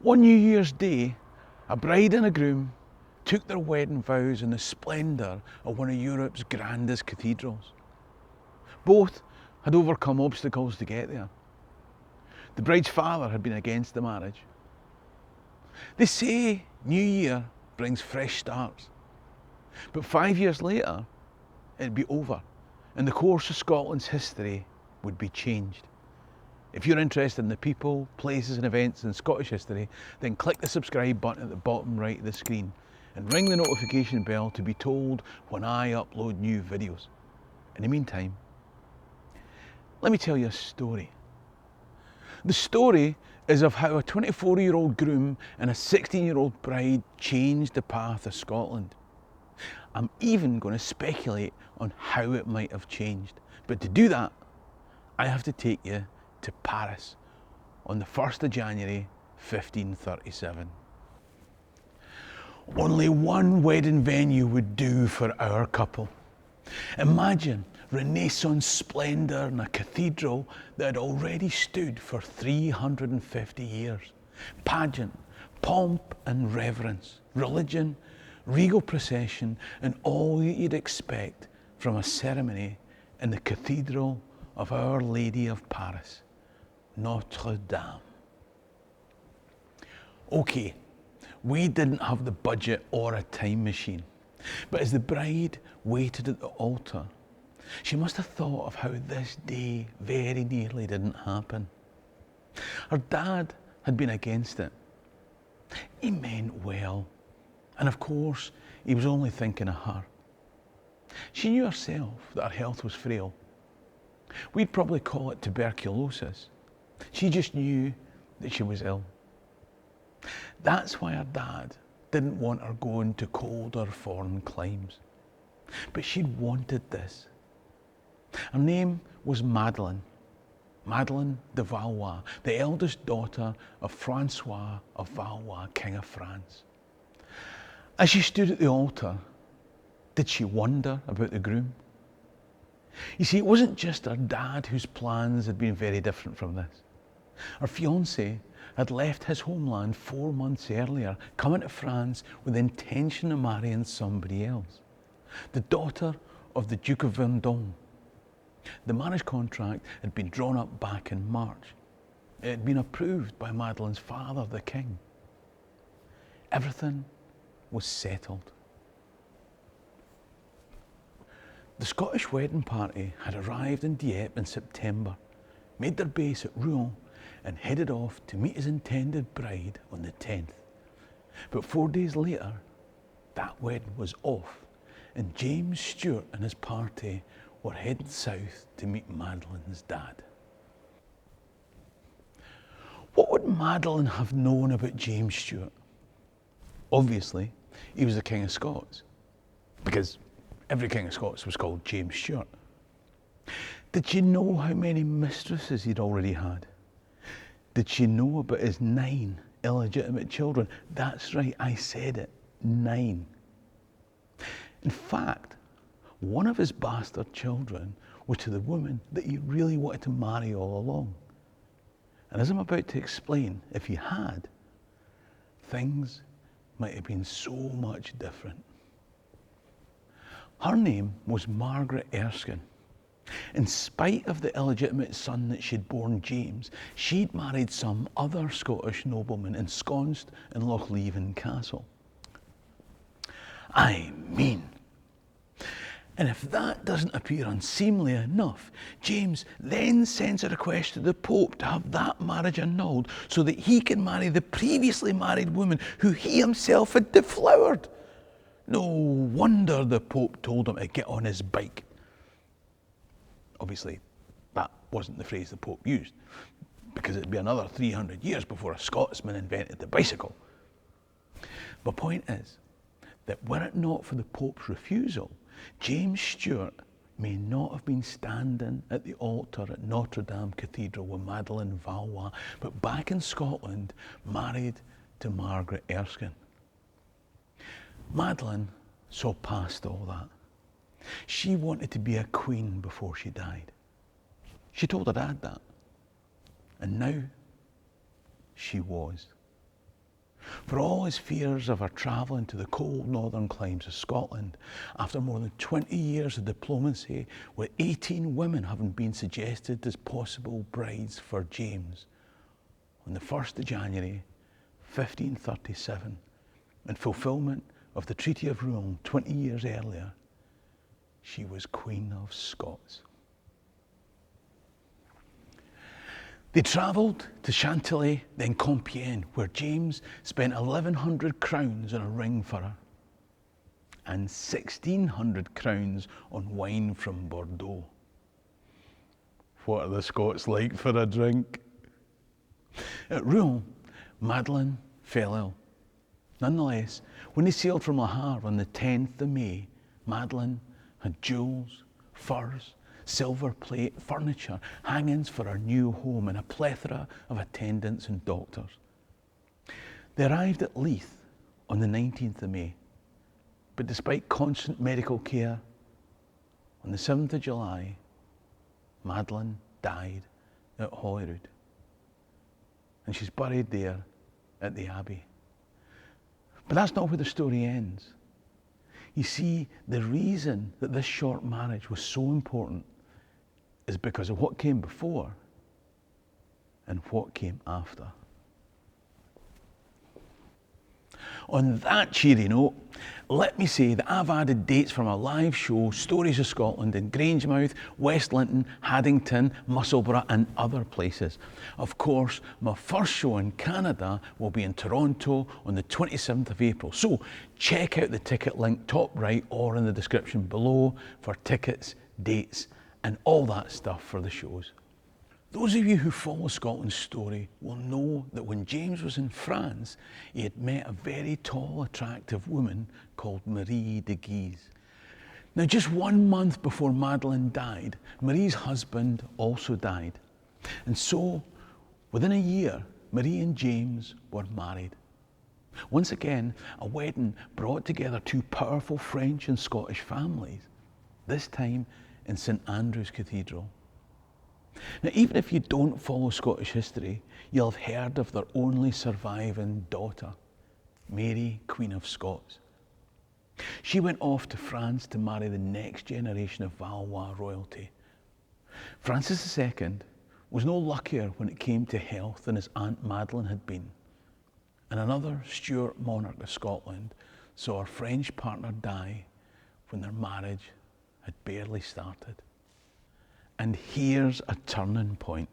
One New Year's Day, a bride and a groom took their wedding vows in the splendour of one of Europe's grandest cathedrals. Both had overcome obstacles to get there. The bride's father had been against the marriage. They say New Year brings fresh starts. But 5 years later, it'd be over and the course of Scotland's history would be changed. If you're interested in the people, places and events in Scottish history, then click the subscribe button at the bottom right of the screen and ring the notification bell to be told when I upload new videos. In the meantime, let me tell you a story. The story is of how a 24-year-old groom and a 16-year-old bride changed the path of Scotland. I'm even going to speculate on how it might have changed. But to do that, I have to take you to Paris on the 1st of January 1537. Only one wedding venue would do for our couple. Imagine Renaissance splendour in a cathedral that had already stood for 350 years. Pageant, pomp and reverence, religion, regal procession, and all that you'd expect from a ceremony in the Cathedral of Our Lady of Paris, Notre Dame. Okay, we didn't have the budget or a time machine, but as the bride waited at the altar, she must have thought of how this day very nearly didn't happen. Her dad had been against it. He meant well, and of course, he was only thinking of her. She knew herself that her health was frail. We'd probably call it tuberculosis. She just knew that she was ill. That's why her dad didn't want her going to colder foreign climes. But she'd wanted this. Her name was Madeleine de Valois, the eldest daughter of Francois of Valois, King of France. As she stood at the altar, did she wonder about the groom? You see, it wasn't just her dad whose plans had been very different from this. Her fiancé had left his homeland 4 months earlier, coming to France with the intention of marrying somebody else, the daughter of the Duke of Vendôme. The marriage contract had been drawn up back in March. It had been approved by Madeleine's father, the king. Everything was settled. The Scottish wedding party had arrived in Dieppe in September, made their base at Rouen, and headed off to meet his intended bride on the 10th. But 4 days later, that wedding was off, and James Stewart and his party were heading south to meet Madeleine's dad. What would Madeleine have known about James Stewart? Obviously, he was the King of Scots, because every King of Scots was called James Stewart. Did she know how many mistresses he'd already had? Did she know about his 9 illegitimate children? That's right, I said it, 9. In fact, one of his bastard children was to the woman that he really wanted to marry all along. And as I'm about to explain, if he had, things might have been so much different. Her name was Margaret Erskine. In spite of the illegitimate son that she'd borne James, she'd married some other Scottish nobleman ensconced in Lochleven Castle. I mean, and if that doesn't appear unseemly enough, James then sends a request to the Pope to have that marriage annulled so that he can marry the previously married woman who he himself had deflowered. No wonder the Pope told him to get on his bike. Obviously, that wasn't the phrase the Pope used, because it'd be another 300 years before a Scotsman invented the bicycle. My point is that were it not for the Pope's refusal, James Stewart may not have been standing at the altar at Notre Dame Cathedral with Madeleine Valois, but back in Scotland, married to Margaret Erskine. Madeleine saw past all that. She wanted to be a queen before she died. She told her dad that. And now she was. For all his fears of her travelling to the cold northern climes of Scotland, after more than 20 years of diplomacy, with 18 women having been suggested as possible brides for James, on the 1st of January 1537, in fulfilment of the Treaty of Rouen 20 years earlier, she was Queen of Scots. They travelled to Chantilly, then Compiègne, where James spent 1,100 crowns on a ring for her and 1,600 crowns on wine from Bordeaux. What are the Scots like for a drink? At Rouen, Madeleine fell ill. Nonetheless, when they sailed from Le Havre on the 10th of May, Madeleine had jewels, furs, silver plate, furniture, hangings for her new home, and a plethora of attendants and doctors. They arrived at Leith on the 19th of May, but despite constant medical care, on the 7th of July, Madeleine died at Holyrood, and she's buried there at the Abbey. But that's not where the story ends. You see, the reason that this short marriage was so important is because of what came before and what came after. On that cheery note, let me say that I've added dates from a live show, Stories of Scotland, in Grangemouth, West Linton, Haddington, Musselburgh and other places. Of course, my first show in Canada will be in Toronto on the 27th of April. So check out the ticket link top right or in the description below for tickets, dates and all that stuff for the shows. Those of you who follow Scotland's story will know that when James was in France, he had met a very tall, attractive woman called Marie de Guise. Now, just 1 month before Madeleine died, Marie's husband also died. And so, within a year, Marie and James were married. Once again, a wedding brought together two powerful French and Scottish families, this time in St Andrew's Cathedral. Now, even if you don't follow Scottish history, you'll have heard of their only surviving daughter, Mary, Queen of Scots. She went off to France to marry the next generation of Valois royalty. Francis II was no luckier when it came to health than his Aunt Madeleine had been. And another Stuart monarch of Scotland saw her French partner die when their marriage had barely started. And here's a turning point.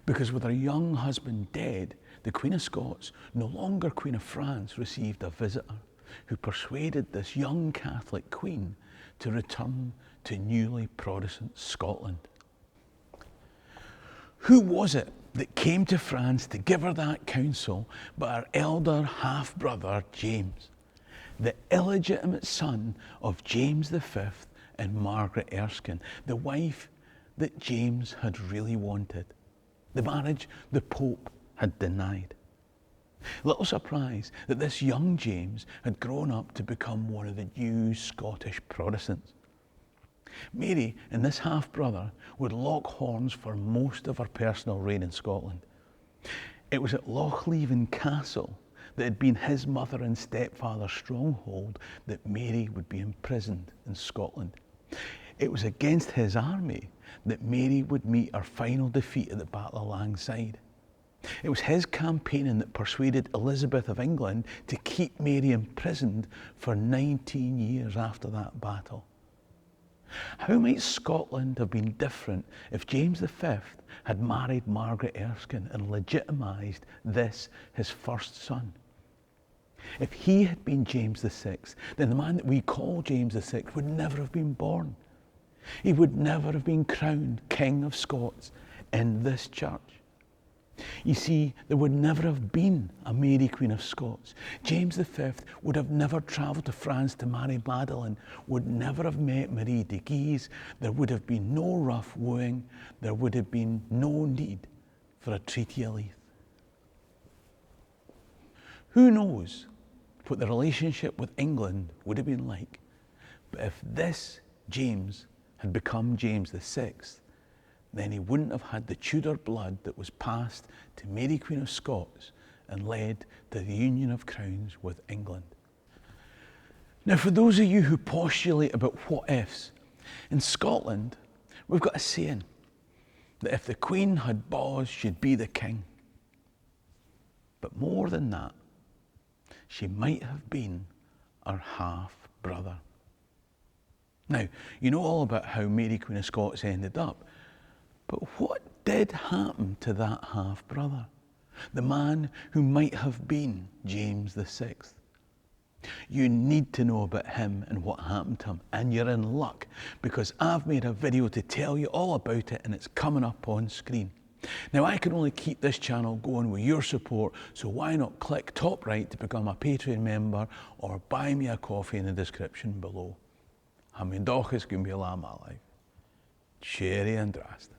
Because with her young husband dead, the Queen of Scots, no longer Queen of France, received a visitor who persuaded this young Catholic queen to return to newly Protestant Scotland. Who was it that came to France to give her that counsel but her elder half-brother James, the illegitimate son of James V and Margaret Erskine, the wife that James had really wanted, the marriage the Pope had denied. Little surprise that this young James had grown up to become one of the new Scottish Protestants. Mary and this half-brother would lock horns for most of her personal reign in Scotland. It was at Lochleven Castle, that had been his mother and stepfather's stronghold, that Mary would be imprisoned in Scotland. It was against his army that Mary would meet her final defeat at the Battle of Langside. It was his campaigning that persuaded Elizabeth of England to keep Mary imprisoned for 19 years after that battle. How might Scotland have been different if James V had married Margaret Erskine and legitimised this, his first son? If he had been James VI, then the man that we call James VI would never have been born. He would never have been crowned King of Scots in this church. You see, there would never have been a Mary, Queen of Scots. James V would have never travelled to France to marry Madeleine, would never have met Marie de Guise. There would have been no rough wooing. There would have been no need for a Treaty of Leith. Who knows what the relationship with England would have been like, but if this James had become James VI, then he wouldn't have had the Tudor blood that was passed to Mary, Queen of Scots, and led to the union of crowns with England. Now, for those of you who postulate about what ifs, in Scotland, we've got a saying that if the Queen had balls, she'd be the king. But more than that, she might have been our half-brother. Now, you know all about how Mary Queen of Scots ended up, but what did happen to that half-brother? The man who might have been James VI. You need to know about him and what happened to him, and you're in luck because I've made a video to tell you all about it and it's coming up on screen. Now, I can only keep this channel going with your support, so why not click top right to become a Patreon member or buy me a coffee in the description below. Ha mín dóchas go mbeadh life. Sherry and Drast.